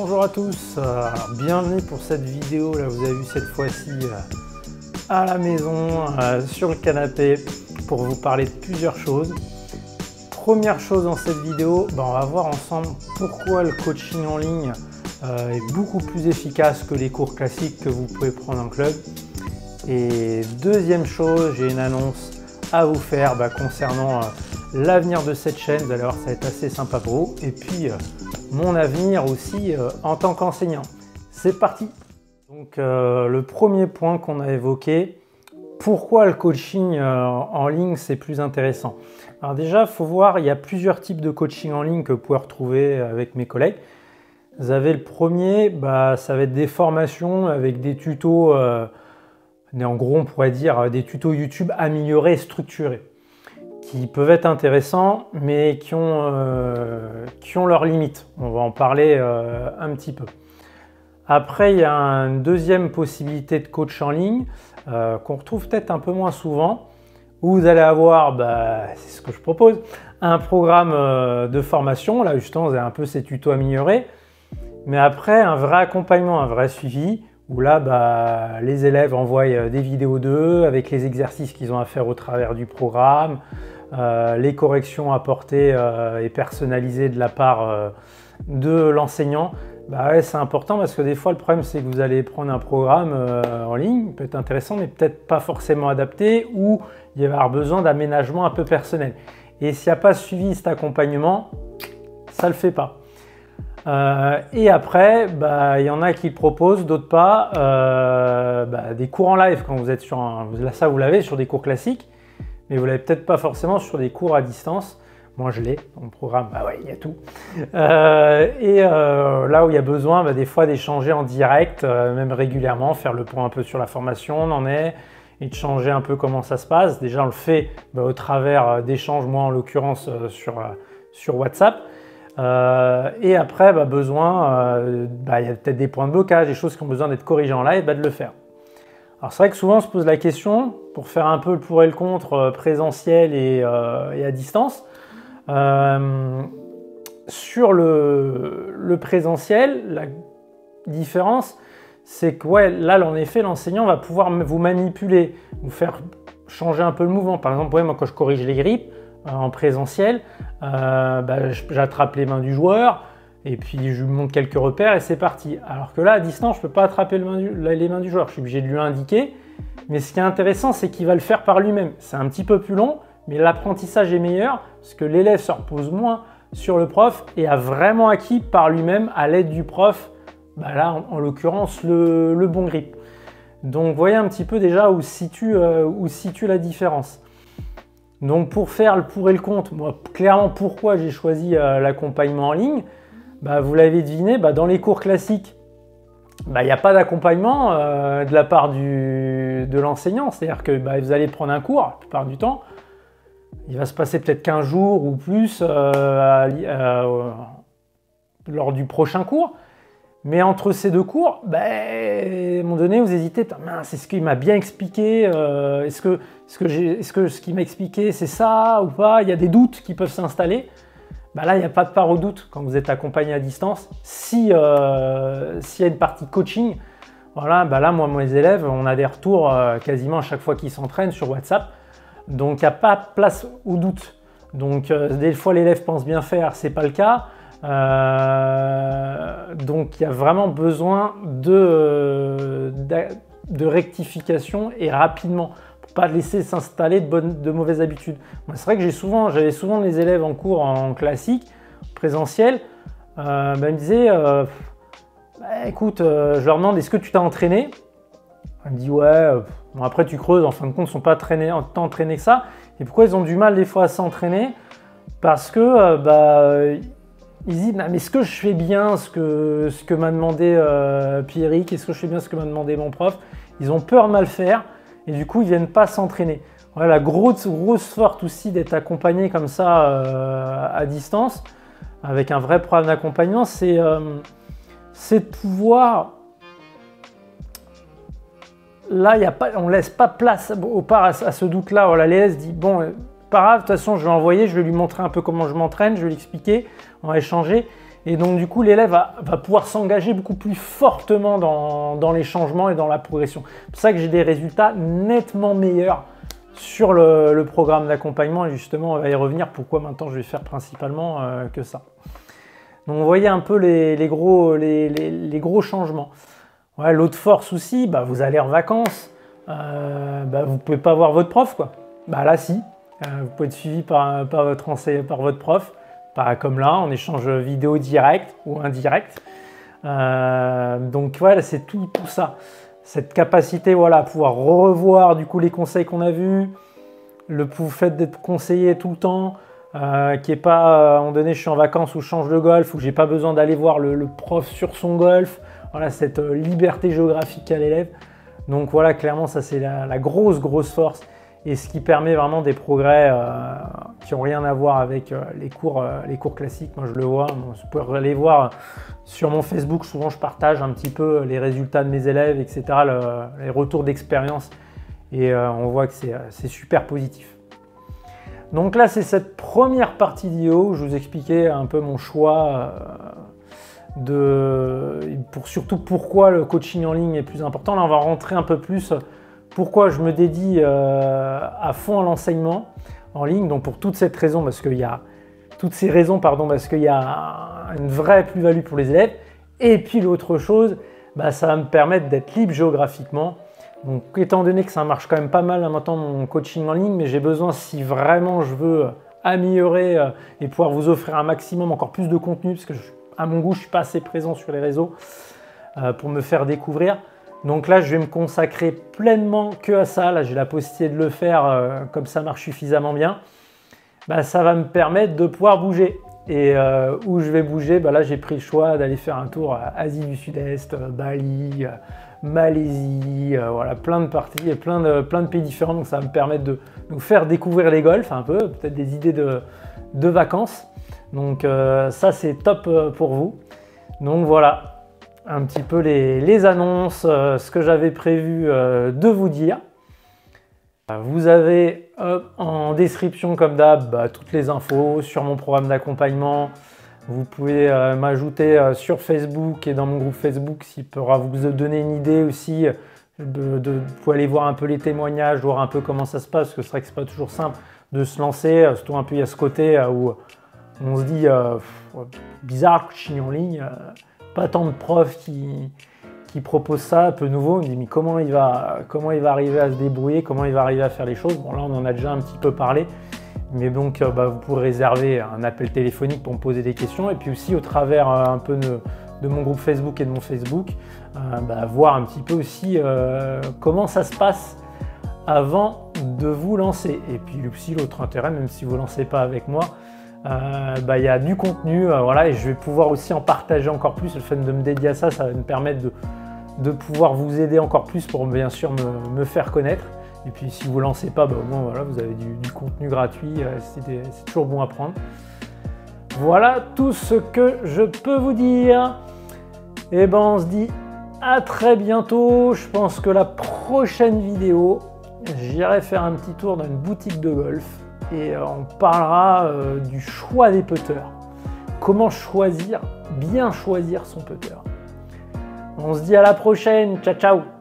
Bonjour à tous, bienvenue pour cette vidéo. Là, vous avez vu cette fois-ci à la maison, sur le canapé, pour vous parler de plusieurs choses. Première chose dans cette vidéo, on va voir ensemble pourquoi le coaching en ligne est beaucoup plus efficace que les cours classiques que vous pouvez prendre en club. Et deuxième chose, j'ai une annonce à vous faire concernant l'avenir de cette chaîne. Vous allez voir, ça va être assez sympa pour vous. Et puis mon avenir aussi en tant qu'enseignant. C'est parti. Donc le premier point qu'on a évoqué, pourquoi le coaching en ligne c'est plus intéressant. Alors déjà, il faut voir, il y a plusieurs types de coaching en ligne que vous pouvez retrouver avec mes collègues. Vous avez le premier, ça va être des formations avec des tutos, en gros on pourrait dire des tutos YouTube améliorés et structurés, qui peuvent être intéressants, mais qui ont leurs limites. On va en parler un petit peu. Après, il y a une deuxième possibilité de coach en ligne qu'on retrouve peut-être un peu moins souvent, où vous allez avoir, c'est ce que je propose, un programme de formation. Là, justement, vous avez un peu ces tutos améliorés, mais après, un vrai accompagnement, un vrai suivi, où là, les élèves envoient des vidéos d'eux avec les exercices qu'ils ont à faire au travers du programme, les corrections apportées et personnalisées de la part de l'enseignant. Ouais, c'est important parce que des fois, le problème, c'est que vous allez prendre un programme en ligne, peut-être intéressant, mais peut-être pas forcément adapté, ou il va y avoir besoin d'aménagement un peu personnel. Et s'il n'y a pas suivi cet accompagnement, ça ne le fait pas. Et après, il y en a qui le proposent, d'autres pas, des cours en live quand vous êtes sur ça vous l'avez sur des cours classiques, mais vous l'avez peut-être pas forcément sur des cours à distance. Moi je l'ai, mon programme, il y a tout. Là où il y a besoin des fois d'échanger en direct, même régulièrement, faire le point un peu sur la formation, on en est, et de changer un peu comment ça se passe. Déjà on le fait au travers d'échanges, moi en l'occurrence sur WhatsApp. Et après, il y a peut-être des points de blocage, des choses qui ont besoin d'être corrigées en live, de le faire. Alors c'est vrai que souvent on se pose la question, pour faire un peu le pour et le contre présentiel et à distance. Sur le présentiel, la différence, c'est que là en effet l'enseignant va pouvoir vous manipuler, vous faire changer un peu le mouvement. Par exemple, moi quand je corrige les grippes, en présentiel, j'attrape les mains du joueur et puis je lui montre quelques repères et c'est parti. Alors que là, à distance, je ne peux pas attraper les mains du joueur, je suis obligé de lui indiquer. Mais ce qui est intéressant, c'est qu'il va le faire par lui-même. C'est un petit peu plus long, mais l'apprentissage est meilleur parce que l'élève se repose moins sur le prof et a vraiment acquis par lui-même à l'aide du prof, là en l'occurrence le bon grip. Donc vous voyez un petit peu déjà où se situe la différence. Donc pour faire le pour et le contre, moi clairement pourquoi j'ai choisi l'accompagnement en ligne, vous l'avez deviné, dans les cours classiques, il n'y a pas d'accompagnement de la part de l'enseignant, c'est-à-dire que vous allez prendre un cours, la plupart du temps, il va se passer peut-être 15 jours ou plus lors du prochain cours. Mais entre ces deux cours, à un moment donné, vous hésitez, mince, est-ce qu'il m'a bien expliqué, est-ce que ce qu'il m'a expliqué, c'est ça ou pas? Il y a des doutes qui peuvent s'installer. Là, il n'y a pas de part au doute quand vous êtes accompagné à distance. S'il y a une partie coaching, là, moi, mes élèves, on a des retours quasiment à chaque fois qu'ils s'entraînent sur WhatsApp. Donc, il n'y a pas de place au doute. Donc, des fois, l'élève pense bien faire, ce n'est pas le cas. Donc il y a vraiment besoin de rectification et rapidement pour pas laisser s'installer de mauvaises habitudes. C'est vrai que j'avais souvent des élèves en cours en classique, présentiel, ils me disaient écoute, je leur demande est-ce que tu t'as entraîné? Elle me dit ouais, après tu creuses, en fin de compte ils ne sont pas tant entraînés que ça. Et pourquoi ils ont du mal des fois à s'entraîner? Parce que ils disent mais est-ce que je fais bien ce que m'a demandé Pierrick, est-ce que je fais bien ce que m'a demandé mon prof? Ils ont peur de mal faire et du coup ils viennent pas s'entraîner. Voilà, la grosse force aussi d'être accompagné comme ça à distance, avec un vrai programme d'accompagnement, c'est de pouvoir. Là, on ne laisse pas place à ce doute-là. Voilà, l'élève se dit bon, pas grave, de toute façon, je vais envoyer, je vais lui montrer un peu comment je m'entraîne, je vais l'expliquer, on va échanger. Et donc du coup, l'élève va pouvoir s'engager beaucoup plus fortement dans les changements et dans la progression. C'est pour ça que j'ai des résultats nettement meilleurs sur le programme d'accompagnement. Et justement, on va y revenir. Pourquoi maintenant je vais faire principalement que ça. Donc vous voyez un peu les gros changements. Ouais, l'autre force aussi, vous allez en vacances, vous ne pouvez pas voir votre prof, quoi. Là si, vous pouvez être suivi par votre prof. Pas comme là, en échange vidéo direct ou indirect. Donc voilà, c'est tout ça. Cette capacité à pouvoir revoir du coup les conseils qu'on a vus, le fait d'être conseillé tout le temps, qui n'est pas à un moment donné je suis en vacances ou je change de golf ou j'ai pas besoin d'aller voir le prof sur son golf. Voilà, cette liberté géographique à l'élève. Donc voilà, clairement ça c'est la grosse force. Et ce qui permet vraiment des progrès qui n'ont rien à voir avec les cours classiques. Moi, je le vois. Vous pouvez aller voir sur mon Facebook. Souvent, je partage un petit peu les résultats de mes élèves, etc., les retours d'expérience. Et on voit que c'est super positif. Donc là, c'est cette première partie vidéo où je vous expliquais un peu mon choix surtout pourquoi le coaching en ligne est plus important. Là, on va rentrer un peu plus pourquoi je me dédie à fond à l'enseignement en ligne. Donc pour toutes ces raisons, parce qu'il y a une vraie plus-value pour les élèves. Et puis l'autre chose, ça va me permettre d'être libre géographiquement. Donc étant donné que ça marche quand même pas mal maintenant mon coaching en ligne, mais j'ai besoin, si vraiment je veux améliorer et pouvoir vous offrir un maximum, encore plus de contenu, parce que à mon goût, je ne suis pas assez présent sur les réseaux pour me faire découvrir. Donc là, je vais me consacrer pleinement que à ça. Là, j'ai la possibilité de le faire comme ça marche suffisamment bien. Ça va me permettre de pouvoir bouger. Et où je vais bouger, là, j'ai pris le choix d'aller faire un tour à Asie du Sud-Est, Bali, Malaisie, voilà, plein de parties et plein de pays différents. Donc ça va me permettre de nous faire découvrir les golfs un peu, peut-être des idées de vacances. Donc ça, c'est top pour vous. Donc voilà. Un petit peu les annonces, ce que j'avais prévu de vous dire. Vous avez en description comme d'hab toutes les infos sur mon programme d'accompagnement. Vous pouvez m'ajouter sur Facebook et dans mon groupe Facebook, s'il pourra vous donner une idée aussi. Vous pouvez aller voir un peu les témoignages, voir un peu comment ça se passe, parce que c'est vrai que c'est pas toujours simple de se lancer. Surtout un peu il y a ce côté où on se dit bizarre, coaching en ligne. Pas tant de profs qui proposent ça, un peu nouveau. On me dit mais comment il va arriver à se débrouiller, comment il va arriver à faire les choses. Bon là on en a déjà un petit peu parlé, mais donc vous pourrez réserver un appel téléphonique pour me poser des questions et puis aussi au travers un peu de mon groupe Facebook et de mon Facebook, voir un petit peu aussi comment ça se passe avant de vous lancer. Et puis aussi l'autre intérêt, même si vous ne lancez pas avec moi, il y a du contenu, voilà, et je vais pouvoir aussi en partager encore plus. Le fait de me dédier à ça, ça va me permettre de pouvoir vous aider encore plus pour bien sûr me faire connaître. Et puis si vous ne lancez pas, au moins voilà, vous avez du contenu gratuit, c'est toujours bon à prendre. Voilà tout ce que je peux vous dire. Et on se dit à très bientôt. Je pense que la prochaine vidéo, j'irai faire un petit tour dans une boutique de golf. Et on parlera du choix des putters. Comment bien choisir son putter. On se dit à la prochaine. Ciao, ciao.